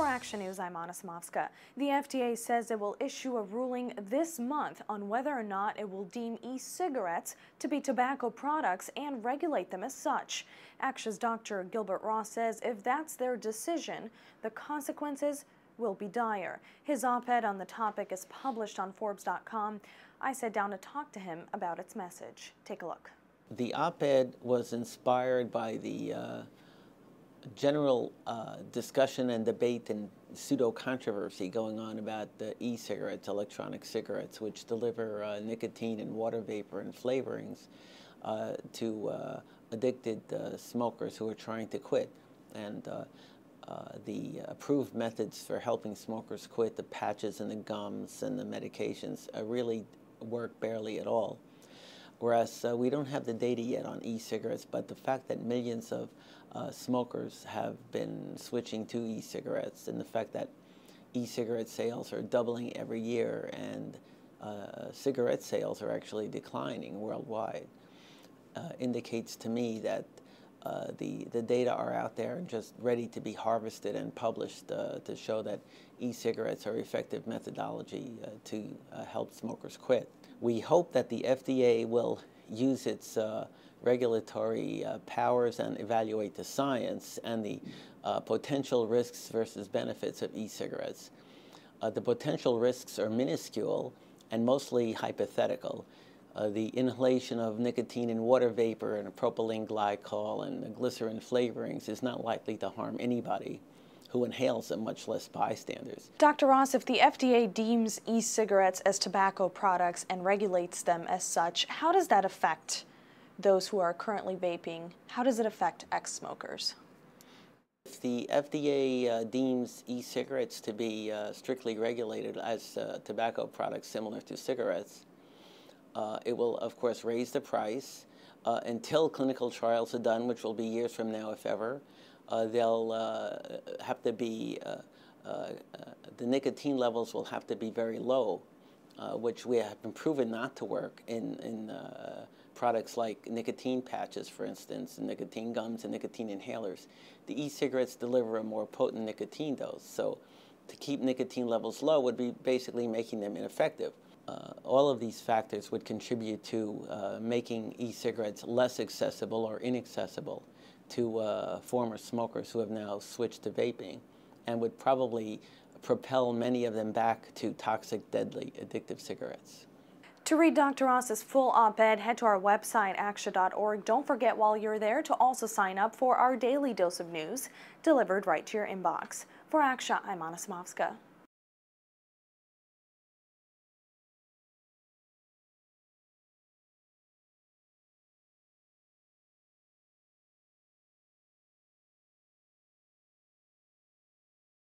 For Action News, I'm Anna Samovska. The FDA says it will issue a ruling this month on whether or not it will deem e-cigarettes to be tobacco products and regulate them as such. Action's Dr. Gilbert Ross says if that's their decision, the consequences will be dire. His op-ed on the topic is published on Forbes.com. I sat down to talk to him about its message. Take a look. The op-ed was inspired by the general discussion and debate and pseudo-controversy going on about the e-cigarettes, electronic cigarettes, which deliver nicotine and water vapor and flavorings to addicted smokers who are trying to quit. And the approved methods for helping smokers quit, the patches and the gums and the medications, really work barely at all. Whereas we don't have the data yet on e-cigarettes, but the fact that millions of smokers have been switching to e-cigarettes, and the fact that e-cigarette sales are doubling every year and cigarette sales are actually declining worldwide, indicates to me that the data are out there and just ready to be harvested and published to show that e-cigarettes are effective methodology to help smokers quit. We hope that the FDA will use its regulatory powers and evaluate the science and the potential risks versus benefits of e-cigarettes. The potential risks are minuscule and mostly hypothetical. The inhalation of nicotine and water vapor and a propylene glycol and the glycerin flavorings is not likely to harm anybody who inhales them, much less bystanders. Dr. Ross, if the FDA deems e-cigarettes as tobacco products and regulates them as such, how does that affect those who are currently vaping? How does it affect ex-smokers? If the FDA deems e-cigarettes to be strictly regulated as tobacco products similar to cigarettes, it will, of course, raise the price until clinical trials are done, which will be years from now, if ever. They'll have to be, the nicotine levels will have to be very low, which we have been proven not to work in products like nicotine patches, for instance, and nicotine gums and nicotine inhalers. The e-cigarettes deliver a more potent nicotine dose, so to keep nicotine levels low would be basically making them ineffective. All of these factors would contribute to making e-cigarettes less accessible or inaccessible to former smokers who have now switched to vaping, and would probably propel many of them back to toxic, deadly, addictive cigarettes. To read Dr. Ross's full op-ed, head to our website, aksha.org. Don't forget while you're there to also sign up for our daily dose of news delivered right to your inbox. For Aksha, I'm Anna Samovska.